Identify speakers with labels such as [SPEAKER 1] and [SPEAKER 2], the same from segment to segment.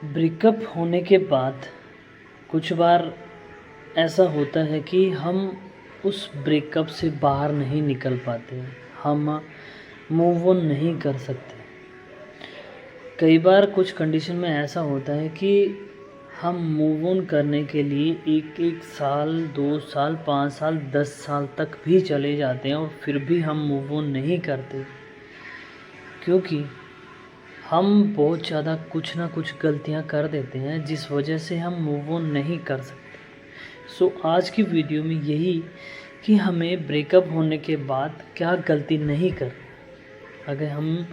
[SPEAKER 1] Breakup होने के बाद कुछ बार ऐसा होता है कि हम उस ब्रेकअप से बाहर नहीं निकल पाते, हम मूव ऑन नहीं कर सकते। कई बार कुछ कंडीशन में ऐसा होता है कि हम मूव ऑन करने के लिए 1-1 साल, 2 साल, 5 साल, 10 साल तक भी चले जाते हैं और फिर भी हम मूव ऑन नहीं करते, क्योंकि हम बहुत ज़्यादा कुछ ना कुछ गलतियां कर देते हैं जिस वजह से हम मूव ऑन नहीं कर सकते। सो आज की वीडियो में यही कि हमें ब्रेकअप होने के बाद क्या गलती नहीं कर, अगर हम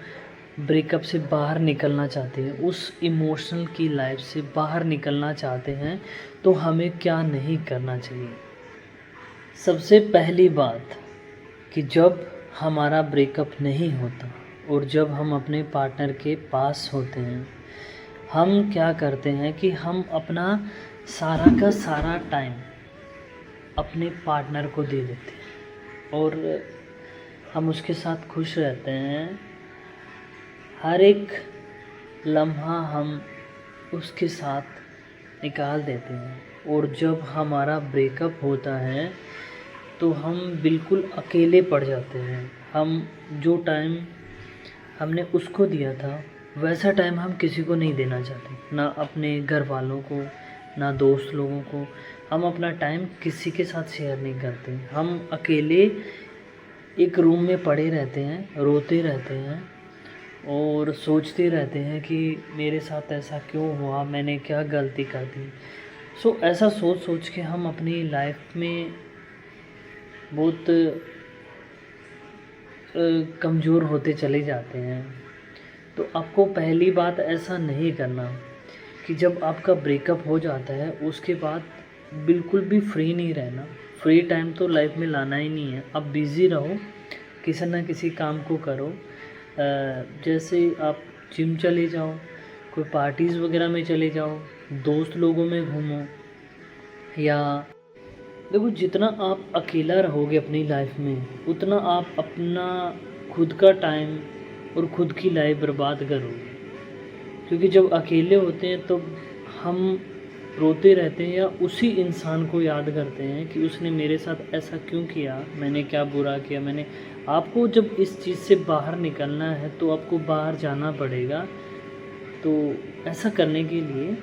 [SPEAKER 1] ब्रेकअप से बाहर निकलना चाहते हैं, उस इमोशनल की लाइफ से बाहर निकलना चाहते हैं, तो हमें क्या नहीं करना चाहिए। सबसे पहली बात कि जब हमारा ब्रेकअप नहीं होता और जब हम अपने पार्टनर के पास होते हैं, हम क्या करते हैं कि हम अपना सारा का सारा टाइम अपने पार्टनर को दे देते हैं और हम उसके साथ खुश रहते हैं। हर एक लम्हा हम उसके साथ निकाल देते हैं और जब हमारा ब्रेकअप होता है तो हम बिल्कुल अकेले पड़ जाते हैं। हम जो टाइम हमने उसको दिया था वैसा टाइम हम किसी को नहीं देना चाहते, ना अपने घर वालों को, ना दोस्त लोगों को। हम अपना टाइम किसी के साथ शेयर नहीं करते। हम अकेले एक रूम में पड़े रहते हैं, रोते रहते हैं और सोचते रहते हैं कि मेरे साथ ऐसा क्यों हुआ, मैंने क्या गलती कर दी। सो ऐसा सोच सोच के हम अपनी लाइफ में बहुत कमज़ोर होते चले जाते हैं। तो आपको पहली बात ऐसा नहीं करना कि जब आपका ब्रेकअप हो जाता है उसके बाद बिल्कुल भी फ्री नहीं रहना। फ्री टाइम तो लाइफ में लाना ही नहीं है। आप बिज़ी रहो, किसी ना किसी काम को करो। जैसे आप जिम चले जाओ, कोई पार्टीज़ वगैरह में चले जाओ, दोस्त लोगों में घूमो, या देखो जितना आप अकेला रहोगे अपनी लाइफ में उतना आप अपना खुद का टाइम और खुद की लाइफ बर्बाद करोगे। क्योंकि जब अकेले होते हैं तो हम रोते रहते हैं या उसी इंसान को याद करते हैं कि उसने मेरे साथ ऐसा क्यों किया, मैंने क्या बुरा किया। आपको जब इस चीज़ से बाहर निकलना है तो आपको बाहर जाना पड़ेगा। तो ऐसा करने के लिए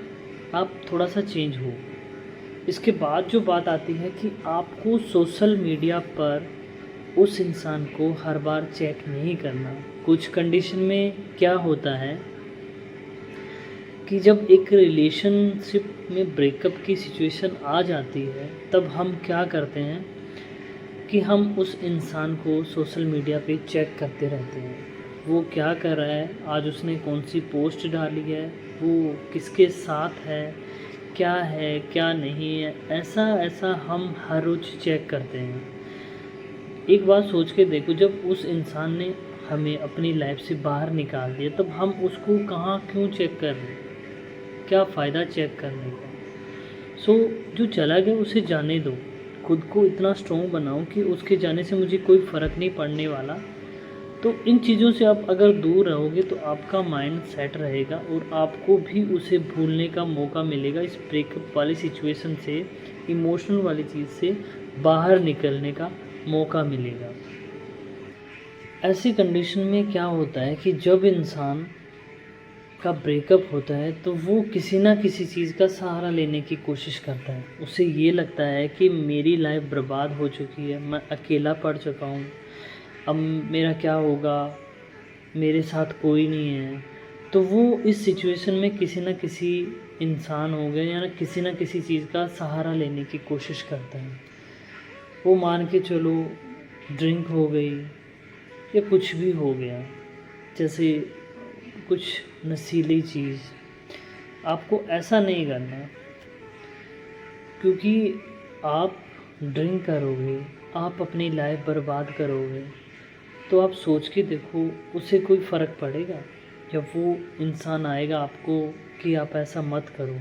[SPEAKER 1] आप थोड़ा सा चेंज हो। इसके बाद जो बात आती है कि आपको सोशल मीडिया पर उस इंसान को हर बार चेक नहीं करना। कुछ कंडीशन में क्या होता है कि जब एक रिलेशनशिप में ब्रेकअप की सिचुएशन आ जाती है तब हम क्या करते हैं कि हम उस इंसान को सोशल मीडिया पे चेक करते रहते हैं। वो क्या कर रहा है, आज उसने कौन सी पोस्ट डाली है, वो किसके साथ है क्या नहीं है, ऐसा हम हर रोज़ चेक करते हैं। एक बात सोच के देखो, जब उस इंसान ने हमें अपनी लाइफ से बाहर निकाल दिया तब हम उसको कहाँ क्यों चेक कर रहे हैं, क्या फ़ायदा चेक करने का। सो जो चला गया उसे जाने दो। खुद को इतना स्ट्रॉन्ग बनाओ कि उसके जाने से मुझे कोई फ़र्क नहीं पड़ने वाला। तो इन चीज़ों से आप अगर दूर रहोगे तो आपका माइंड सेट रहेगा और आपको भी उसे भूलने का मौका मिलेगा। इस ब्रेकअप वाली सिचुएशन से, इमोशनल वाली चीज़ से बाहर निकलने का मौका मिलेगा। ऐसी कंडीशन में क्या होता है कि जब इंसान का ब्रेकअप होता है तो वो किसी ना किसी चीज़ का सहारा लेने की कोशिश करता है। उसे ये लगता है कि मेरी लाइफ बर्बाद हो चुकी है, मैं अकेला पड़ चुका हूँ, अब मेरा क्या होगा, मेरे साथ कोई नहीं है। तो वो इस सिचुएशन में किसी न किसी इंसान हो गया या किसी न किसी चीज़ का सहारा लेने की कोशिश करता है। वो मान के चलो ड्रिंक हो गई या कुछ भी हो गया, जैसे कुछ नशीली चीज़। आपको ऐसा नहीं करना, क्योंकि आप ड्रिंक करोगे, आप अपनी लाइफ बर्बाद करोगे। तो आप सोच के देखो, उससे कोई फ़र्क पड़ेगा जब वो इंसान आएगा आपको कि आप ऐसा मत करो,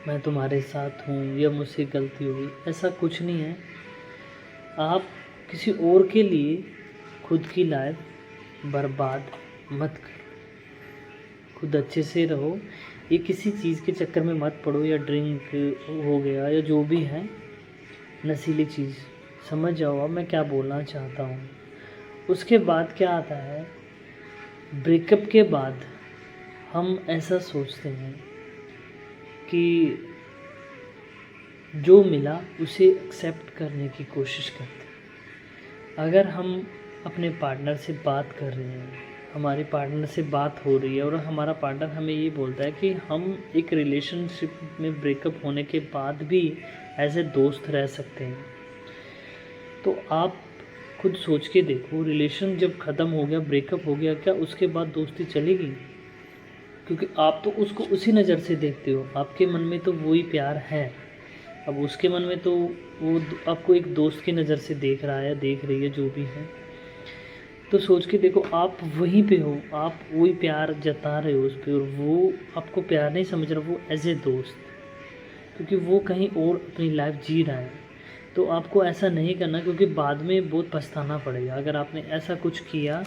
[SPEAKER 1] मैं तुम्हारे साथ हूँ या मुझसे गलती हुई। ऐसा कुछ नहीं है। आप किसी और के लिए खुद की लाइफ बर्बाद मत करो। खुद अच्छे से रहो, ये किसी चीज़ के चक्कर में मत पड़ो, या ड्रिंक हो गया या जो भी है नशीली चीज़, समझ जाओ अब मैं क्या बोलना चाहता हूँ। उसके बाद क्या आता है, ब्रेकअप के बाद हम ऐसा सोचते हैं कि जो मिला उसे एक्सेप्ट करने की कोशिश करते हैं। अगर हम अपने पार्टनर से बात कर रहे हैं, हमारे पार्टनर से बात हो रही है और हमारा पार्टनर हमें ये बोलता है कि हम एक रिलेशनशिप में ब्रेकअप होने के बाद भी एज ए दोस्त रह सकते हैं, तो आप खुद सोच के देखो, रिलेशन जब ख़त्म हो गया, ब्रेकअप हो गया, क्या उसके बाद दोस्ती चलेगी? क्योंकि आप तो उसको उसी नज़र से देखते हो, आपके मन में तो वही प्यार है। अब उसके मन में तो वो आपको एक दोस्त की नज़र से देख रहा है, देख रही है, जो भी है। तो सोच के देखो, आप वहीं पे हो, आप वही प्यार जता रहे हो उस पर, और वो आपको प्यार नहीं समझ रहा, वो एज ए दोस्त, क्योंकि वो कहीं और अपनी लाइफ जी रहा है। तो आपको ऐसा नहीं करना, क्योंकि बाद में बहुत पछताना पड़ेगा। अगर आपने ऐसा कुछ किया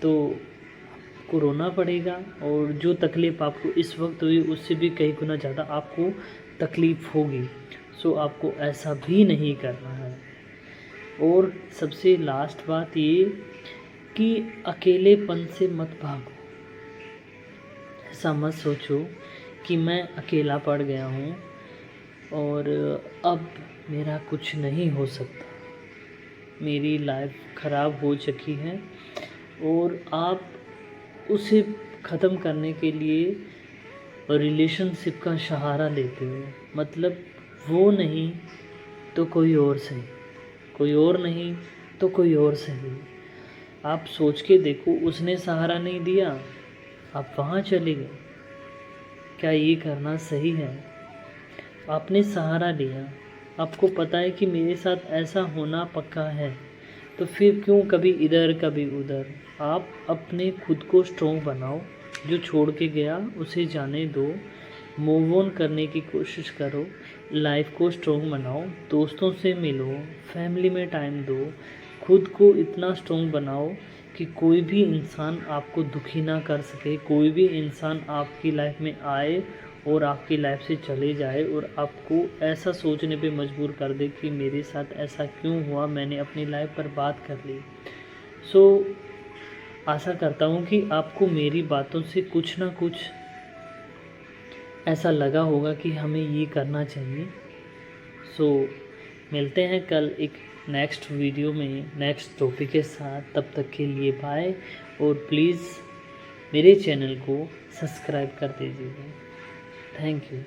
[SPEAKER 1] तो आपको रोना पड़ेगा, और जो तकलीफ़ आपको इस वक्त हुई उससे भी कई गुना ज़्यादा आपको तकलीफ़ होगी। सो आपको ऐसा भी नहीं करना है। और सबसे लास्ट बात ये कि अकेलेपन से मत भागो। ऐसा मत सोचो कि मैं अकेला पड़ गया हूँ और अब मेरा कुछ नहीं हो सकता, मेरी लाइफ ख़राब हो चुकी है, और आप उसे ख़त्म करने के लिए रिलेशनशिप का सहारा लेते हो। मतलब वो नहीं तो कोई और सही, कोई और नहीं तो कोई और सही। आप सोच के देखो, उसने सहारा नहीं दिया, आप वहाँ चले गए, क्या ये करना सही है? आपने सहारा लिया, आपको पता है कि मेरे साथ ऐसा होना पक्का है, तो फिर क्यों कभी इधर कभी उधर? आप अपने खुद को स्ट्रॉन्ग बनाओ, जो छोड़ के गया उसे जाने दो, मूव ऑन करने की कोशिश करो, लाइफ को स्ट्रॉन्ग बनाओ, दोस्तों से मिलो, फैमिली में टाइम दो, खुद को इतना स्ट्रॉन्ग बनाओ कि कोई भी इंसान आपको दुखी ना कर सके, कोई भी इंसान आपकी लाइफ में आए और आपकी लाइफ से चले जाए और आपको ऐसा सोचने पे मजबूर कर दे कि मेरे साथ ऐसा क्यों हुआ, मैंने अपनी लाइफ पर बात कर ली। सो आशा करता हूँ कि आपको मेरी बातों से कुछ ना कुछ ऐसा लगा होगा कि हमें ये करना चाहिए। सो मिलते हैं कल एक नेक्स्ट वीडियो में नेक्स्ट टॉपिक के साथ। तब तक के लिए बाय, और प्लीज़ मेरे चैनल को सब्सक्राइब कर दीजिएगा। Thank you.